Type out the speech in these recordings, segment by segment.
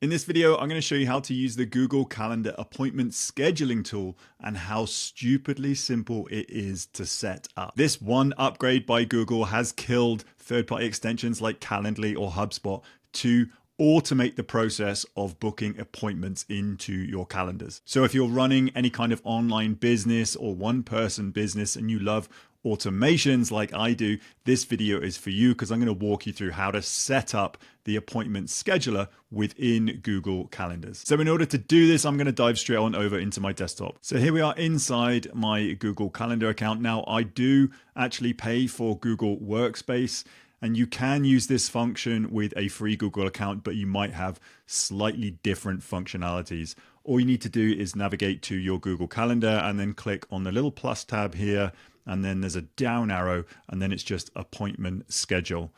In this video, I'm going to show you how to use the Google Calendar appointment scheduling tool and how stupidly simple it is to set up. This one upgrade by Google has killed third-party extensions like Calendly or HubSpot to automate the process of booking appointments into your calendars. So if you're running any kind of online business or one-person business and you love automations like I do, this video is for you because I'm going to walk you through how to set up the appointment scheduler within Google Calendars. So in order to do this, I'm going to dive straight on over into my desktop. So here we are inside my Google Calendar account. Now I do actually pay for Google Workspace, and you can use this function with a free Google account, but you might have slightly different functionalities. All you need to do is navigate to your Google Calendar and then click on the little plus tab here, and then there's a down arrow, and then it's just appointment schedule.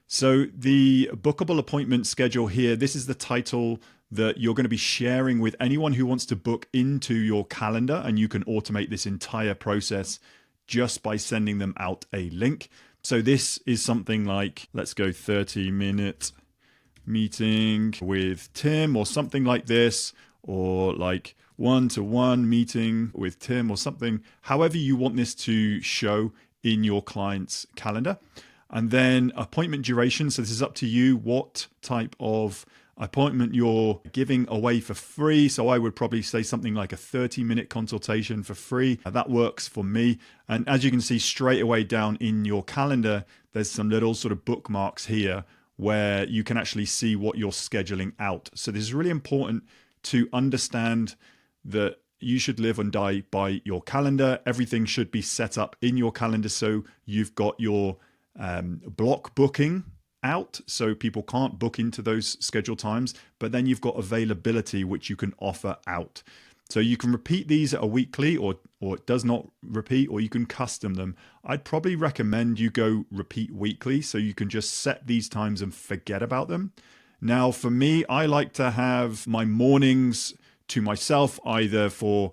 So the bookable appointment schedule here, this is the title that you're going to be sharing with anyone who wants to book into your calendar, and you can automate this entire process just by sending them out a link. So this is something like, let's go 30-minute meeting with Tim or something like this, or like one-to-one meeting with Tim or something, however you want this to show in your client's calendar. And then appointment duration. So this is up to you what type of appointment you're giving away for free. So I would probably say something like a 30-minute consultation for free. That works for me. And as you can see straight away down in your calendar, there's some little sort of bookmarks here where you can actually see what you're scheduling out. So this is really important to understand that you should live and die by your calendar. Everything should be set up in your calendar so you've got your block booking out, so people can't book into those scheduled times, but then you've got availability which you can offer out. So you can repeat these at a weekly or it does not repeat, or you can custom them. I'd probably recommend you go repeat weekly so you can just set these times and forget about them. Now for me, I like to have my mornings to myself, either for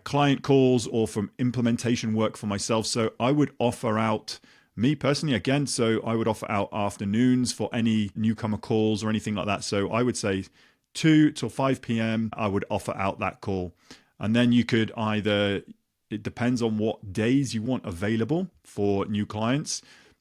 client calls or from implementation work for myself. So I would offer out, me personally, again, so I would offer out afternoons for any newcomer calls or anything like that. So I would say 2 till 5 p.m. I would offer out that call. And then you could either, it depends on what days you want available for new clients,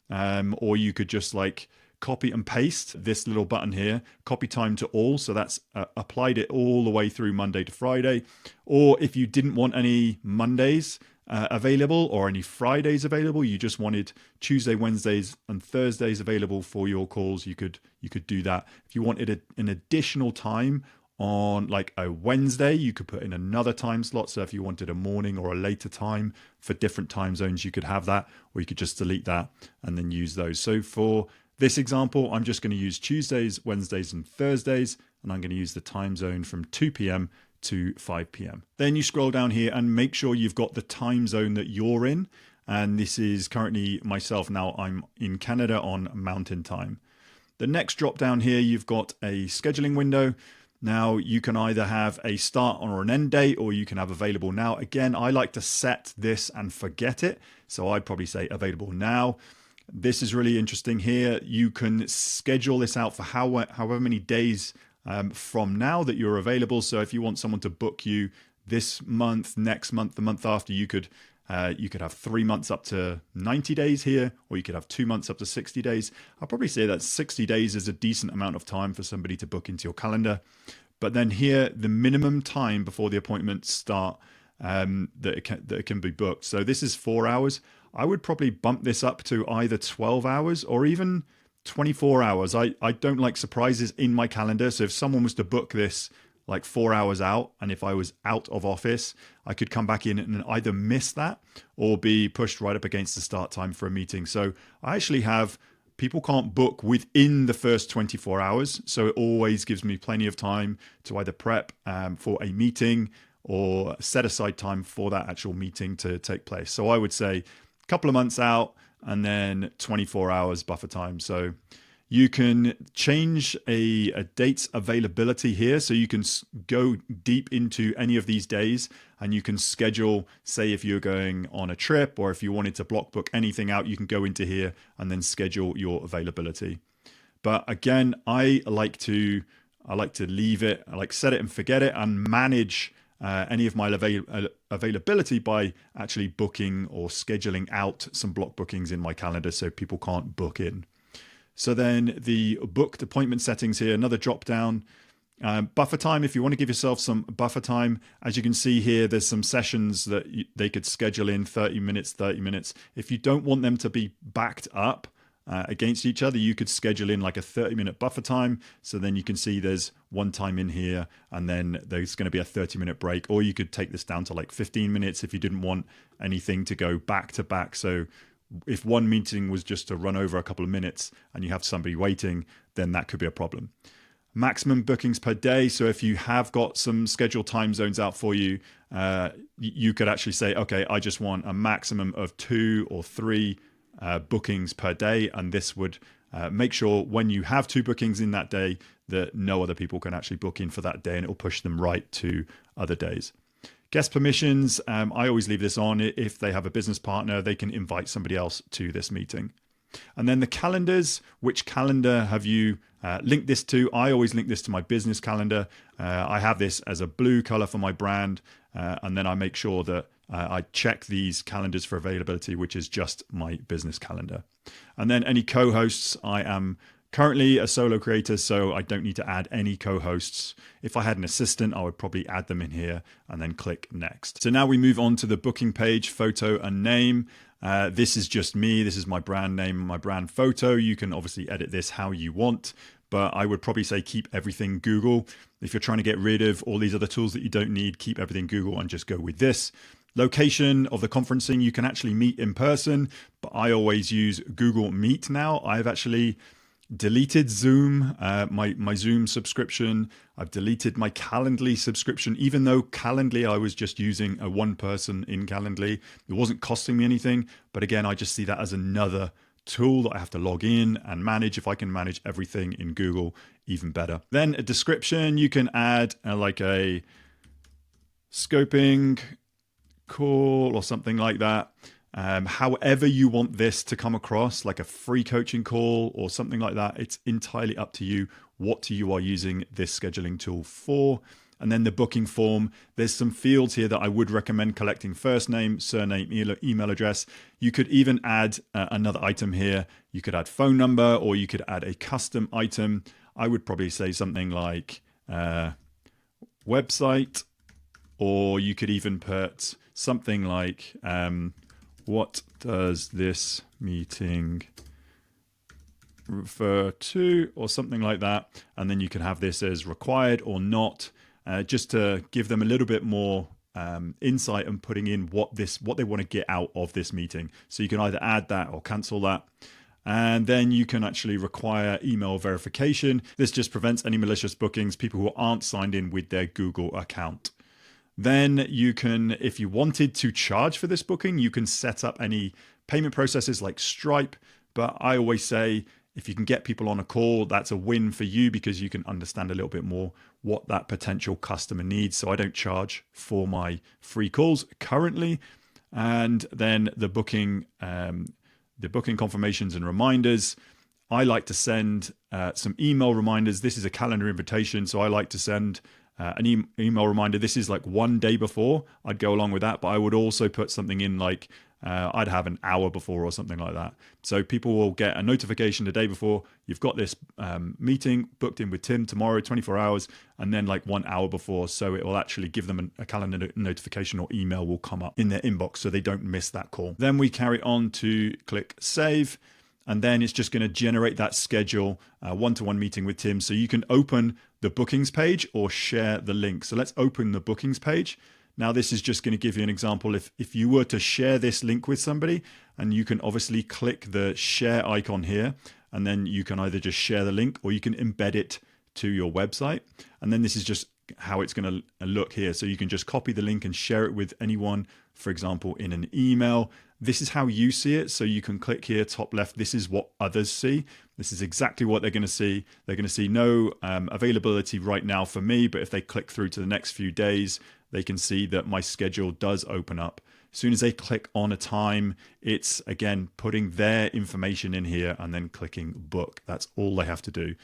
or you could just like copy and paste this little button here, copy time to all. So that's applied it all the way through Monday to Friday. Or if you didn't want any Mondays available or any Fridays available, you just wanted Tuesday, Wednesdays, and Thursdays available for your calls, you could do that. If you wanted an additional time on like a Wednesday, you could put in another time slot. So if you wanted a morning or a later time for different time zones, you could have that, or you could just delete that and then use those. So for this example, I'm just going to use Tuesdays, Wednesdays, and Thursdays, and I'm going to use the time zone from 2 p.m. to 5 p.m. Then you scroll down here and make sure you've got the time zone that you're in. And this is currently myself now. I'm in Canada on Mountain Time. The next drop down here, you've got a scheduling window. Now you can either have a start or an end date, or you can have available now. Again, I like to set this and forget it. So I'd probably say available now. This is really interesting here. You can schedule this out for however many days from now that you're available. So if you want someone to book you this month, next month, the month after, you could have 3 months up to 90 days here, or you could have 2 months up to 60 days. I'll probably say that 60 days is a decent amount of time for somebody to book into your calendar. But then here, the minimum time before the appointments start that it can be booked. So this is 4 hours. I would probably bump this up to either 12 hours or even 24 hours. I don't like surprises in my calendar. So if someone was to book this like 4 hours out, and if I was out of office, I could come back in and either miss that or be pushed right up against the start time for a meeting. So I actually have people can't book within the first 24 hours. So it always gives me plenty of time to either prep for a meeting or set aside time for that actual meeting to take place. So I would say a couple of months out and then 24 hours buffer time. So you can change a date's availability here. So you can go deep into any of these days and you can schedule, say if you're going on a trip or if you wanted to block book anything out, you can go into here and then schedule your availability. But again, I like to I like to leave it, I like set it and forget it, and manage any of my availability by actually booking or scheduling out some block bookings in my calendar so people can't book in. So then the booked appointment settings here, another drop down. Buffer time, if you want to give yourself some buffer time, as you can see here, there's some sessions that they could schedule in 30 minutes, 30 minutes. If you don't want them to be backed up against each other, you could schedule in like a 30-minute buffer time. So then you can see there's one time in here, and then there's going to be a 30-minute break. Or you could take this down to like 15 minutes if you didn't want anything to go back to back. So if one meeting was just to run over a couple of minutes and you have somebody waiting, then that could be a problem. Maximum bookings per day. So if you have got some scheduled time zones out for you, you could actually say, okay, I just want a maximum of 2 or 3 bookings per day. And this would make sure when you have 2 bookings in that day that no other people can actually book in for that day, and it will push them right to other days. Guest permissions, I always leave this on. If they have a business partner, they can invite somebody else to this meeting. And then the calendars, which calendar have you linked this to? I always link this to my business calendar. I have this as a blue color for my brand. And then I make sure that I check these calendars for availability, which is just my business calendar. And then any co-hosts, I am currently a solo creator, so I don't need to add any co-hosts. If I had an assistant, I would probably add them in here and then click next. So now we move on to the booking page, photo and name. This is just me. This is my brand name, my brand photo. You can obviously edit this how you want, but I would probably say keep everything Google. If you're trying to get rid of all these other tools that you don't need, keep everything Google and just go with this. Location of the conferencing, you can actually meet in person, but I always use Google Meet now. I've actually deleted Zoom, my Zoom subscription. I've deleted my Calendly subscription, even though Calendly, I was just using a one person in Calendly. It wasn't costing me anything. But again, I just see that as another tool that I have to log in and manage. If I can manage everything in Google, even better. Then a description, you can add like a scoping call or something like that. However you want this to come across, like a free coaching call or something like that, it's entirely up to you what you are using this scheduling tool for. And then the booking form, there's some fields here that I would recommend collecting: first name, surname, email address. You could even add another item here. You could add phone number, or you could add a custom item. I would probably say something like website, or you could even put something like what does this meeting refer to, or something like that. And then you can have this as required or not, just to give them a little bit more insight and putting in what they want to get out of this meeting. So you can either add that or cancel that. And then you can actually require email verification. This just prevents any malicious bookings, people who aren't signed in with their Google account. Then you can, if you wanted to charge for this booking, you can set up any payment processes like Stripe. But I always say, if you can get people on a call, that's a win for you, because you can understand a little bit more what that potential customer needs. So I don't charge for my free calls currently. And then the booking confirmations and reminders. I like to send some email reminders. This is a calendar invitation, so I like to send an email reminder. This is like one day before. I'd go along with that, but I would also put something in like I'd have an hour before or something like that. So people will get a notification the day before, you've got this meeting booked in with Tim tomorrow, 24 hours, and then like 1 hour before. So it will actually give them a calendar notification, or email will come up in their inbox so they don't miss that call. Then we carry on to click save. And then it's just going to generate that schedule, one-to-one meeting with Tim. So you can open the bookings page or share the link. So let's open the bookings page. Now this is just going to give you an example. If you were to share this link with somebody, and you can obviously click the share icon here, and then you can either just share the link or you can embed it to your website. And then this is just how it's going to look here. So you can just copy the link and share it with anyone, for example, in an email. This is how you see it. So you can click here, top left. This is what others see. This is exactly what they're going to see. They're going to see no availability right now for me, but if they click through to the next few days, they can see that my schedule does open up. As soon as they click on a time, it's again putting their information in here and then clicking book. That's all they have to do.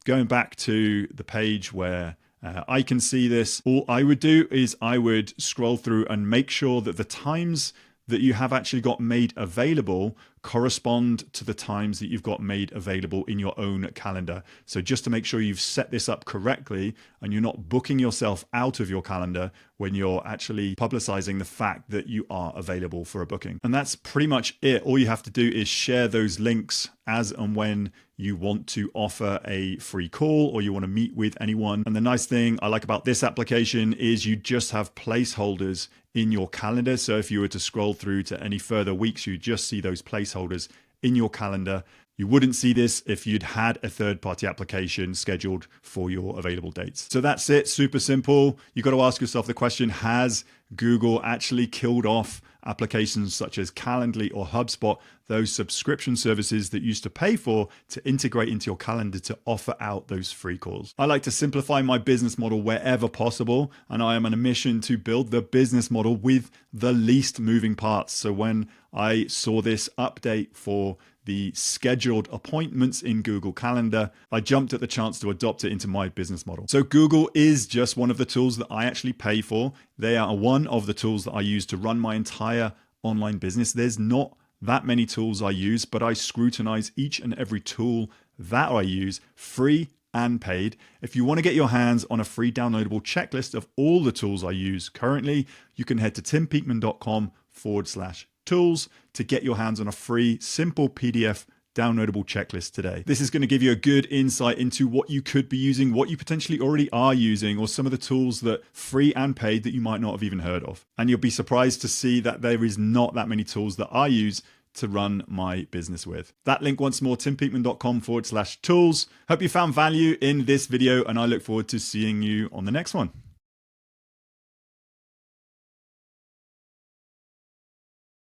going back to the page where I can see this, all I would do is I would scroll through and make sure that the times that you have actually got made available correspond to the times that you've got made available in your own calendar. So just to make sure you've set this up correctly and you're not booking yourself out of your calendar when you're actually publicizing the fact that you are available for a booking. And that's pretty much it. All you have to do is share those links as and when you want to offer a free call or you want to meet with anyone. And the nice thing I like about this application is you just have placeholders in your calendar. So if you were to scroll through to any further weeks, you just see those placeholders in your calendar. You wouldn't see this if you'd had a third-party application scheduled for your available dates. So that's it, super simple. You got to ask yourself the question, has Google actually killed off applications such as Calendly or HubSpot, those subscription services that you used to pay for to integrate into your calendar to offer out those free calls? I like to simplify my business model wherever possible, and I am on a mission to build the business model with the least moving parts. So when I saw this update for the scheduled appointments in Google Calendar, I jumped at the chance to adopt it into my business model. So Google is just one of the tools that I actually pay for. They are one of the tools that I use to run my entire online business. There's not that many tools I use, but I scrutinize each and every tool that I use, free and paid. If you want to get your hands on a free downloadable checklist of all the tools I use currently, you can head to timpeakman.com/tools to get your hands on a free, simple PDF downloadable checklist today. This is going to give you a good insight into what you could be using, what you potentially already are using, or some of the tools that free and paid that you might not have even heard of. And you'll be surprised to see that there is not that many tools that I use to run my business with. That link once more, timpeakman.com/tools. Hope you found value in this video, and I look forward to seeing you on the next one.